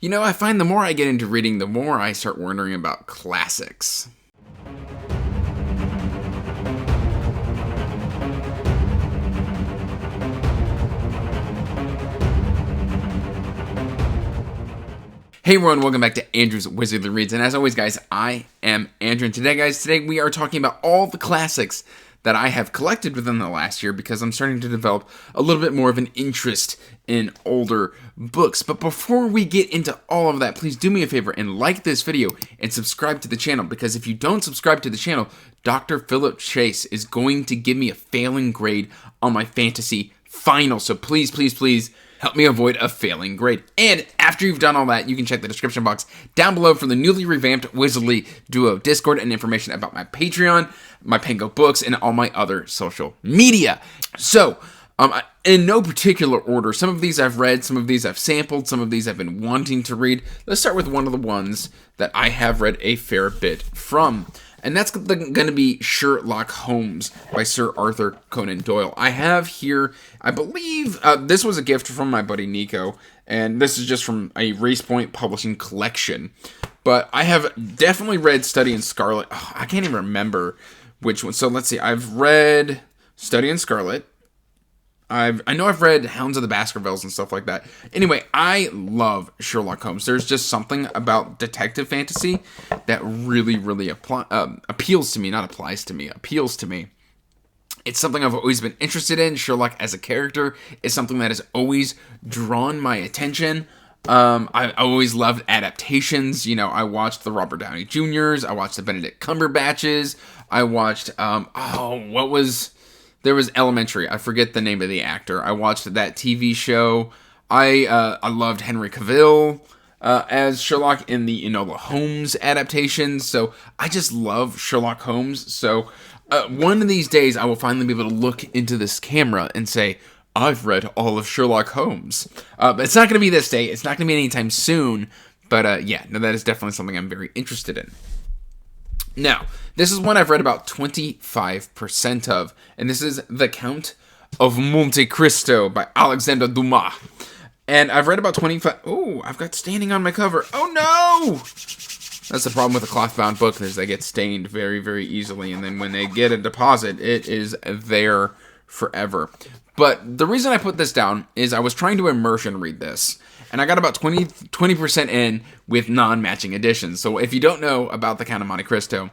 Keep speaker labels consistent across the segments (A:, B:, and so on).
A: You know, I find the more I get into reading, the more I start wondering about classics. Hey everyone, welcome back to Andrew's Wizardly Reads, and as always guys, I am Andrew, and today we are talking about all the classics that I have collected within the last year because I'm starting to develop a little bit more of an interest in older books. But before we get into all of that, please do me a favor and like this video and subscribe to the channel, because if you don't subscribe to the channel, Dr. Philip Chase is going to give me a failing grade on my fantasy final. So please, please, please help me avoid a failing grade. And after you've done all that, you can check the description box down below for the newly revamped Wizardly Duo Discord and information about my Patreon, my PANGO books, and all my other social media. So, in no particular order, some of these I've read, some of these I've sampled, some of these I've been wanting to read. Let's start with one of the ones that I have read a fair bit from. And that's going to be Sherlock Holmes by Sir Arthur Conan Doyle. I have here, I believe, this was a gift from my buddy Nico, and this is just from a Race Point Publishing collection. But I have definitely read Study in Scarlet. Oh, I can't even remember which one. So let's see. I've read Study in Scarlet. I know I've read Hounds of the Baskervilles and stuff like that. Anyway, I love Sherlock Holmes. There's just something about detective fantasy that really, really appeals to me. Not applies to me, appeals to me. It's something I've always been interested in. Sherlock as a character is something that has always drawn my attention. I always loved adaptations. You know, I watched the Robert Downey Jr.'s. I watched the Benedict Cumberbatches. I watched, there was Elementary. I forget the name of the actor. I watched that TV show. I loved Henry Cavill as Sherlock in the Enola Holmes adaptations. So I just love Sherlock Holmes. So one of these days I will finally be able to look into this camera and say, I've read all of Sherlock Holmes. But it's not going to be this day. It's not going to be anytime soon. But yeah, no, that is definitely something I'm very interested in. Now, this is one I've read about 25% of, and this is The Count of Monte Cristo by Alexandre Dumas. And I've read about 25... Oh, I've got staining on my cover. Oh, no! That's the problem with a cloth-bound book, is they get stained very, very easily, and then when they get a deposit, it is there forever. But the reason I put this down is I was trying to immersion read this, and I got about 20% in with non-matching editions. So if you don't know about The Count of Monte Cristo,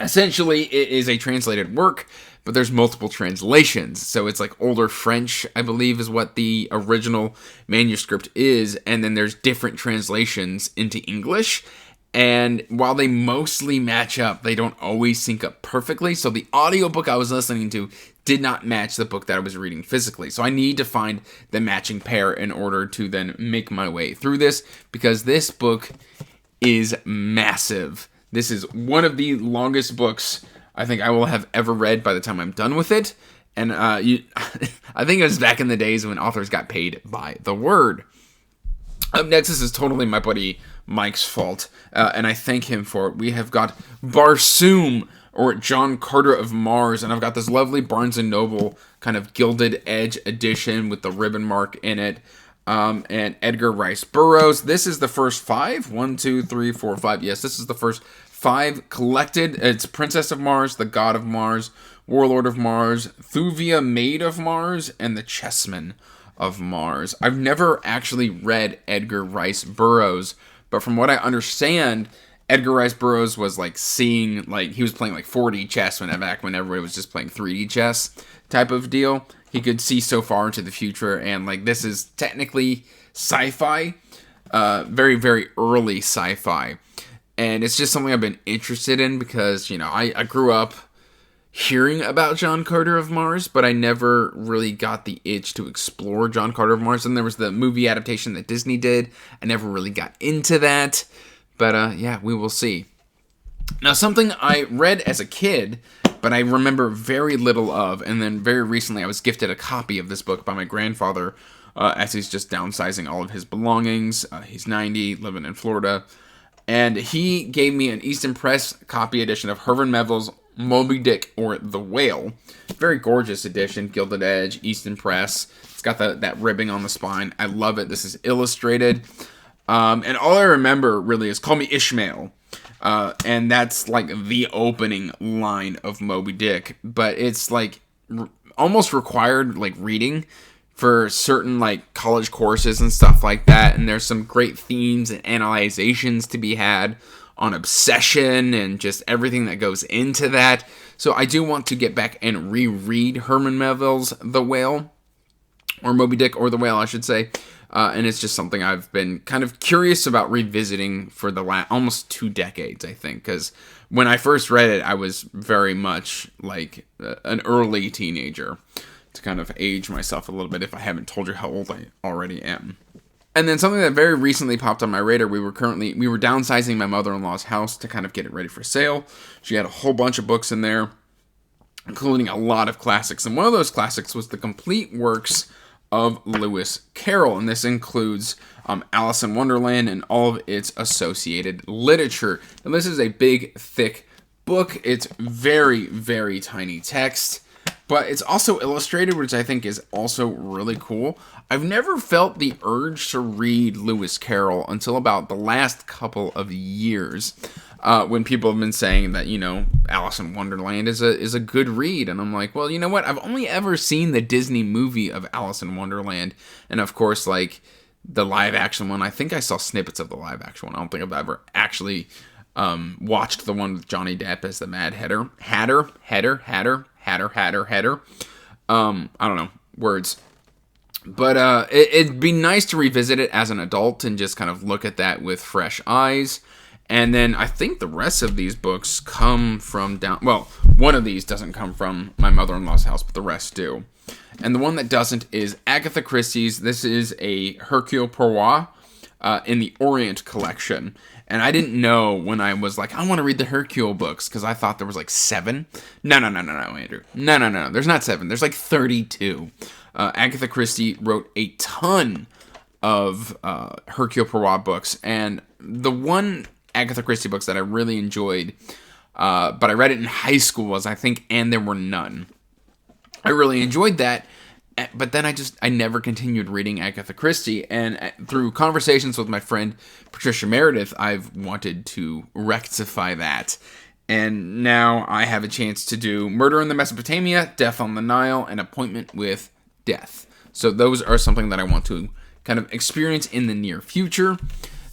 A: essentially it is a translated work, but there's multiple translations. So it's like older French, I believe, is what the original manuscript is, and then there's different translations into English. And while they mostly match up, they don't always sync up perfectly. So the audiobook I was listening to did not match the book that I was reading physically. So I need to find the matching pair in order to then make my way through this, because this book is massive. This is one of the longest books I think I will have ever read by the time I'm done with it. And I think it was back in the days when authors got paid by the word. Up next, this is totally my buddy Mike's fault, and I thank him for it. We have got Barsoom, or John Carter of Mars, and I've got this lovely Barnes & Noble kind of Gilded Edge edition with the ribbon mark in it, and Edgar Rice Burroughs. This is the first 5. 1, 2, 3, 4, 5. Yes, this is the first 5 collected. It's Princess of Mars, The God of Mars, Warlord of Mars, Thuvia, Maid of Mars, and The Chessman of Mars. I've never actually read Edgar Rice Burroughs, but from what I understand, Edgar Rice Burroughs was like seeing, like, he was playing like 4D chess back when everybody was just playing 3D chess type of deal. He could see so far into the future, and like this is technically sci-fi, very, very early sci-fi. And it's just something I've been interested in because, you know, I grew up hearing about John Carter of Mars, but I never really got the itch to explore John Carter of Mars. And there was the movie adaptation that Disney did. I never really got into that. But yeah, we will see. Now, something I read as a kid, but I remember very little of, and then very recently I was gifted a copy of this book by my grandfather as he's just downsizing all of his belongings. He's 90, living in Florida. And he gave me an Easton Press copy edition of Herman Melville's Moby Dick, or The Whale. Very gorgeous edition, Gilded Edge, Easton Press. It's got that ribbing on the spine. I love it. This is illustrated. And all I remember really is "Call Me Ishmael." And that's like the opening line of Moby Dick, but it's like almost required like reading for certain like college courses and stuff like that. And there's some great themes and analyzations to be had on obsession and just everything that goes into that. So I do want to get back and reread Herman Melville's The Whale, or Moby Dick, or The Whale, I should say. And it's just something I've been kind of curious about revisiting for the last almost 2 decades, I think. Because when I first read it, I was very much like an early teenager, to kind of age myself a little bit if I haven't told you how old I already am. And then something that very recently popped on my radar, we were downsizing my mother-in-law's house to kind of get it ready for sale. She had a whole bunch of books in there, including a lot of classics. And one of those classics was the complete works of Lewis Carroll, and this includes Alice in Wonderland and all of its associated literature. And this is a big, thick book. It's very, very tiny text, but it's also illustrated, which I think is also really cool. I've never felt the urge to read Lewis Carroll until about the last couple of years, when people have been saying that, Alice in Wonderland is a good read. And I'm like, well, you know what? I've only ever seen the Disney movie of Alice in Wonderland. And of course, like the live action one, I think I saw snippets of the live action one. I don't think I've ever actually watched the one with Johnny Depp as the Mad Hatter. Hatter. I don't know, words. But it'd be nice to revisit it as an adult and just kind of look at that with fresh eyes. And then I think the rest of these books come from one of these doesn't come from my mother-in-law's house, but the rest do. And the one that doesn't is Agatha Christie's. This is a Hercule Poirot in the Orient collection. And I didn't know when I was like, I want to read the Hercule books, because I thought there was like 7. No, Andrew. No. There's not 7. There's like 32. Agatha Christie wrote a ton of Hercule Poirot books. And the one Agatha Christie books that I really enjoyed, but I read it in high school, was I think And There Were None. I really enjoyed that, but then I never continued reading Agatha Christie, and through conversations with my friend Patricia Meredith, I've wanted to rectify that. And now I have a chance to do Murder in the Mesopotamia, Death on the Nile, and Appointment with Death. So those are something that I want to kind of experience in the near future.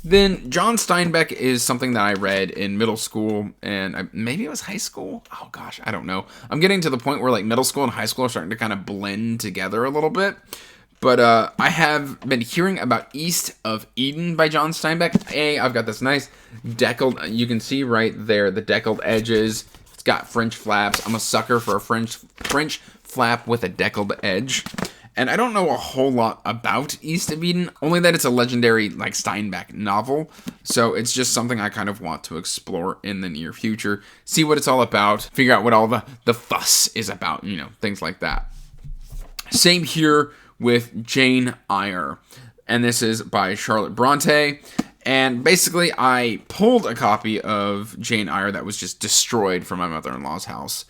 A: Then John Steinbeck is something that I read in middle school, and maybe it was high school? Oh gosh, I don't know. I'm getting to the point where like middle school and high school are starting to kind of blend together a little bit. But I have been hearing about East of Eden by John Steinbeck. I've got this nice deckled, you can see right there, the deckled edges. It's got French flaps. I'm a sucker for a French flap with a deckled edge. And I don't know a whole lot about East of Eden, only that it's a legendary like Steinbeck novel. So it's just something I kind of want to explore in the near future, see what it's all about, figure out what all the fuss is about, things like that. Same here with Jane Eyre, and this is by Charlotte Bronte. And basically, I pulled a copy of Jane Eyre that was just destroyed from my mother-in-law's house.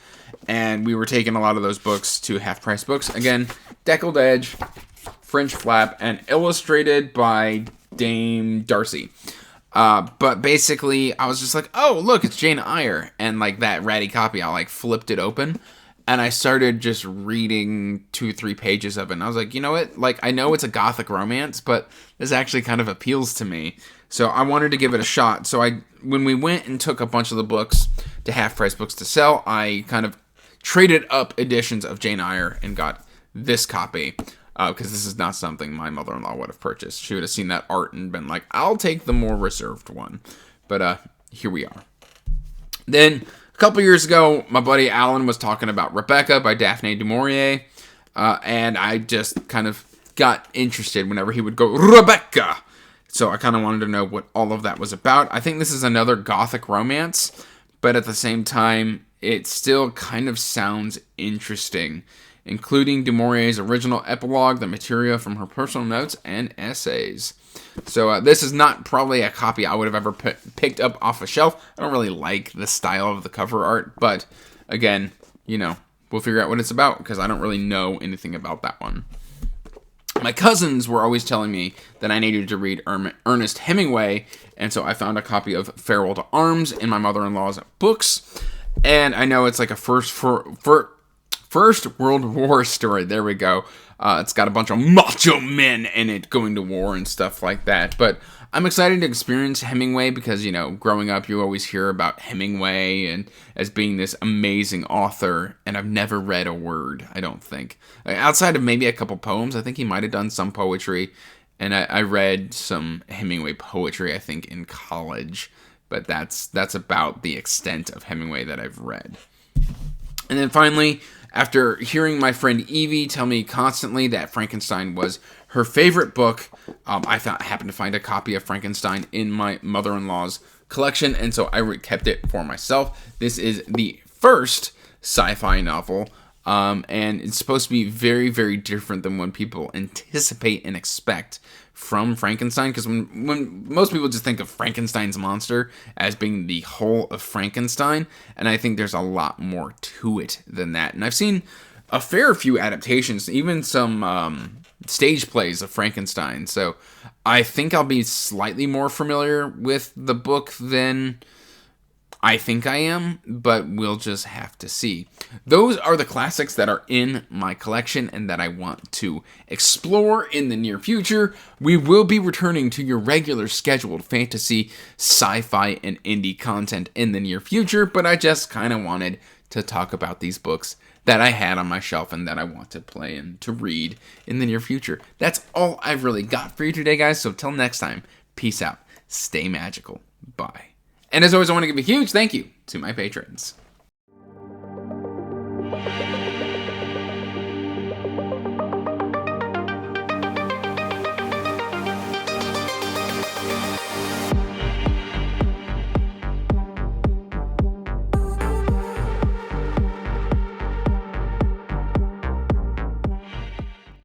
A: And we were taking a lot of those books to half-price books. Again, deckled edge, French flap, and illustrated by Dame Darcy. But basically, I was just like, oh, look, it's Jane Eyre. And like that ratty copy, I like flipped it open. And I started just reading 2-3 pages of it. And I was like, you know what? Like, I know it's a gothic romance, but this actually kind of appeals to me. So I wanted to give it a shot. So when we went and took a bunch of the books to Half Price Books to Sell, I kind of traded up editions of Jane Eyre and got this copy. Because this is not something my mother-in-law would have purchased. She would have seen that art and been like, I'll take the more reserved one. But here we are. Then a couple years ago, my buddy Alan was talking about Rebecca by Daphne du Maurier, and I just kind of got interested whenever he would go, Rebecca! So I kind of wanted to know what all of that was about. I think this is another gothic romance, but at the same time, it still kind of sounds interesting, including du Maurier's original epilogue, the material from her personal notes, and essays. So this is not probably a copy I would have ever picked up off a shelf. I don't really like the style of the cover art, but again, we'll figure out what it's about because I don't really know anything about that one. my cousins were always telling me that I needed to read Ernest Hemingway, and so I found a copy of Farewell to Arms in my mother-in-law's books. And I know it's like a First World War story. There we go. It's got a bunch of macho men in it going to war and stuff like that. But I'm excited to experience Hemingway because, growing up, you always hear about Hemingway and as being this amazing author, and I've never read a word, I don't think. Outside of maybe a couple poems, I think he might have done some poetry, and I read some Hemingway poetry, I think, in college, but that's about the extent of Hemingway that I've read. And then finally, after hearing my friend Evie tell me constantly that Frankenstein was her favorite book, I happened to find a copy of Frankenstein in my mother-in-law's collection, and so I kept it for myself. This is the first sci-fi novel, and it's supposed to be very, very different than what people anticipate and expect from Frankenstein, because when most people just think of Frankenstein's monster as being the whole of Frankenstein, and I think there's a lot more to it than that. And I've seen a fair few adaptations, even some stage plays of Frankenstein, so I think I'll be slightly more familiar with the book than I think I am, but we'll just have to see. Those are the classics that are in my collection and that I want to explore in the near future. We will be returning to your regular scheduled fantasy, sci-fi, and indie content in the near future, but I just kind of wanted to talk about these books that I had on my shelf and that I want to play and to read in the near future. That's all I've really got for you today, guys, so till next time, peace out, stay magical, bye. And as always, I want to give a huge thank you to my patrons.